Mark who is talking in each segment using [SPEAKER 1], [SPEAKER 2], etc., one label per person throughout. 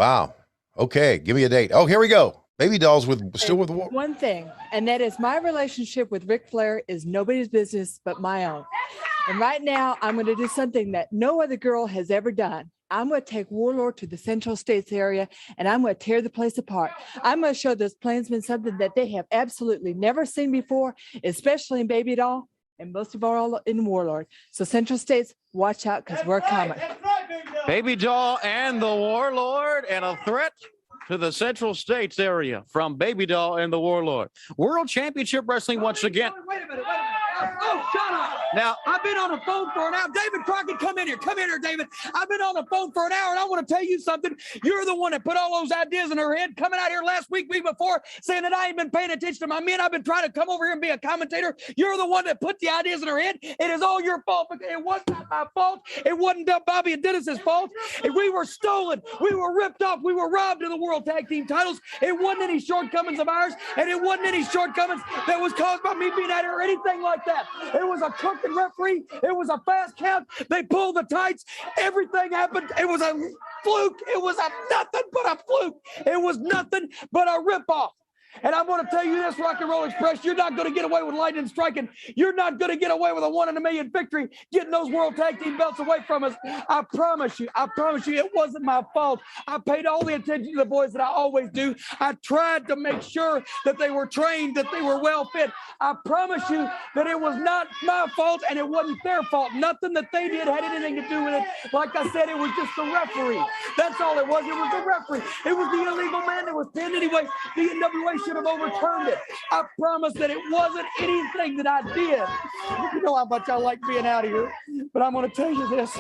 [SPEAKER 1] Wow. Okay, give me a date. Oh, here we go. Baby dolls still with
[SPEAKER 2] one thing, and that is my relationship with Ric Flair is nobody's business but my own. And right now, I'm going to do something that no other girl has ever done. I'm going to take Warlord to the Central States area, and I'm going to tear the place apart. I'm going to show those Plainsmen something that they have absolutely never seen before, especially in Baby Doll, and most of all in Warlord. So Central States, watch out, because we're coming.
[SPEAKER 3] Baby Doll and the Warlord, and a threat to the Central States area from Baby Doll and the Warlord. World Championship Wrestling once again.
[SPEAKER 4] Wait a minute. Oh, shut up.
[SPEAKER 3] Now,
[SPEAKER 4] I've been on the phone for an hour. David Crockett, come in here. Come in here, David. I've been on the phone for an hour, and I want to tell you something. You're the one that put all those ideas in her head, coming out here last week before, saying that I ain't been paying attention to my men. I've been trying to come over here and be a commentator. You're the one that put the ideas in her head. It is all your fault. It was not my fault. It wasn't Bobby and Dennis's fault. And we were stolen. We were ripped off. We were robbed of the World Tag Team titles. It wasn't any shortcomings of ours, and it wasn't any shortcomings that was caused by me being out here or anything like that. It was a crooked referee. It was a fast count. They pulled the tights. Everything happened. It was a fluke. It was nothing but a fluke. It was nothing but a ripoff. And I'm going to tell you this, Rock and Roll Express, you're not going to get away with lightning striking. You're not going to get away with a 1 in a million victory, getting those World Tag Team belts away from us. I promise you, it wasn't my fault. I paid all the attention to the boys that I always do. I tried to make sure that they were trained, that they were well fit. I promise you that it was not my fault and it wasn't their fault. Nothing that they did had anything to do with it. Like I said, it was just the referee. That's all it was. It was the referee. It was the illegal man that was pinned anyway. The NWA should have overturned it. I promise that it wasn't anything that I did. You know how much I like being out of here, but I'm going to tell you this.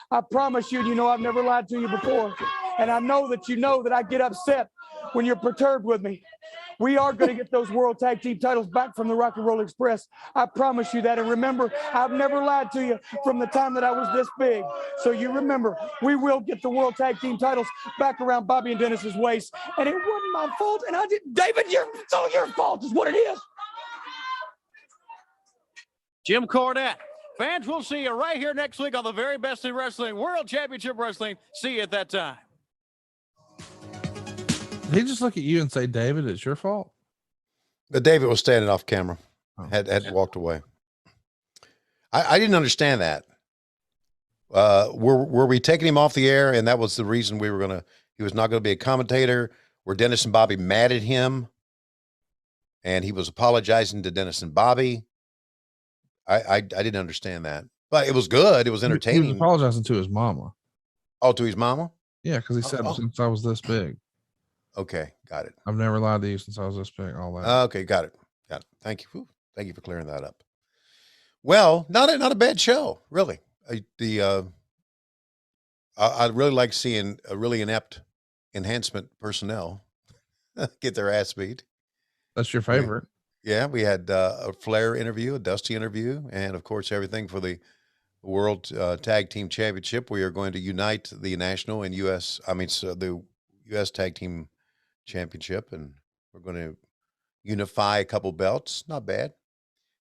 [SPEAKER 4] I promise you, you know I've never lied to you before, and I know that you know that I get upset when you're perturbed with me. We are going to get those World Tag Team titles back from the Rock and Roll Express. I promise you that. And remember, I've never lied to you from the time that I was this big. So you remember, we will get the World Tag Team titles back around Bobby and Dennis's waist. And it wasn't my fault. And I didn't, David, it's all your fault is what it is.
[SPEAKER 3] Jim Cornette. Fans, we'll see you right here next week on the very best in wrestling, World Championship Wrestling. See you at that time.
[SPEAKER 5] Did he just look at you and say, David, it's your fault?
[SPEAKER 1] But David was standing off camera, had walked away. I didn't understand that. Were we taking him off the air, and that was the reason he was not going to be a commentator? Were Dennis and Bobby mad at him, and he was apologizing to Dennis and Bobby? I didn't understand that, but it was good. It was entertaining.
[SPEAKER 5] He was apologizing to his mama.
[SPEAKER 1] Oh, to his mama?
[SPEAKER 5] Yeah, because he said since I was this big.
[SPEAKER 1] Okay, got it.
[SPEAKER 5] I've never lied to you since I was this big. All that.
[SPEAKER 1] Okay, got it. Thank you. Whew. Thank you for clearing that up. Well, not a bad show, really. I really like seeing a really inept enhancement personnel get their ass beat.
[SPEAKER 5] That's your favorite.
[SPEAKER 1] Yeah, we had a Flair interview, a Dusty interview, and of course everything for the World Tag Team Championship. We are going to unite the national and the U.S. Tag Team Championship, and we're going to unify a couple belts. Not bad.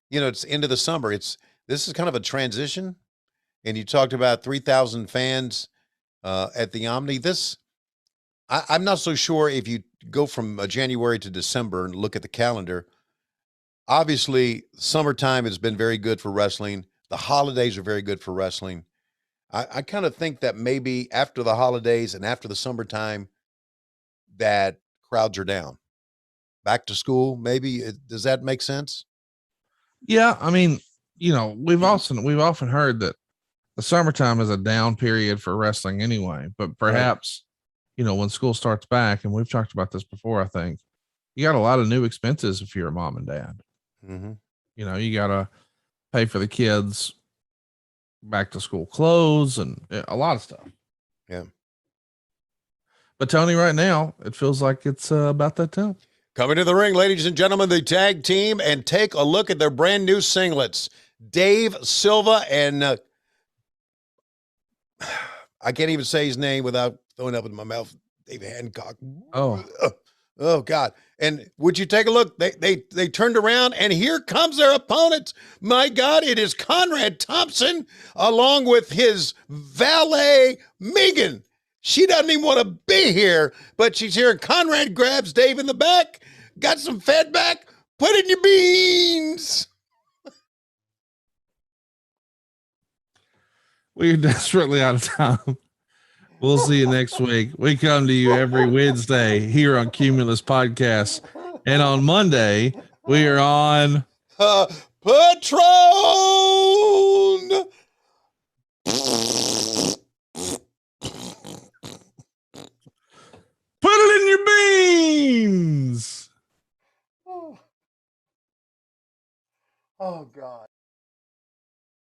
[SPEAKER 1] You know, it's into the summer. This is kind of a transition, and you talked about 3,000 fans at the Omni. I'm not so sure if you go from January to December and look at the calendar. Obviously, summertime has been very good for wrestling. The holidays are very good for wrestling. I kind of think that maybe after the holidays and after the summertime, that crowds are down. Back to school, maybe. Does that make sense?
[SPEAKER 5] Yeah, I mean, you know, we've often heard that the summertime is a down period for wrestling anyway. But perhaps, you know, when school starts back, and we've talked about this before, I think you got a lot of new expenses if you're a mom and dad.
[SPEAKER 1] Mm-hmm.
[SPEAKER 5] You know, you got to pay for the kids' back to school clothes and a lot of stuff.
[SPEAKER 1] Yeah.
[SPEAKER 5] But Tony, right now, it feels like it's about that time.
[SPEAKER 1] Coming to the ring, ladies and gentlemen, the tag team, and take a look at their brand new singlets. Dave Silva and I can't even say his name without throwing up in my mouth. Dave Hancock. Oh God. And would you take a look? They turned around, and here comes their opponent. My God, it is Conrad Thompson along with his valet, Megan. She doesn't even want to be here, but she's here. And Conrad grabs Dave in the back, got some fed back, put in your beans.
[SPEAKER 5] We're desperately out of time. We'll see you next week. We come to you every Wednesday here on Cumulus Podcast. And on Monday, we are on
[SPEAKER 1] Patron.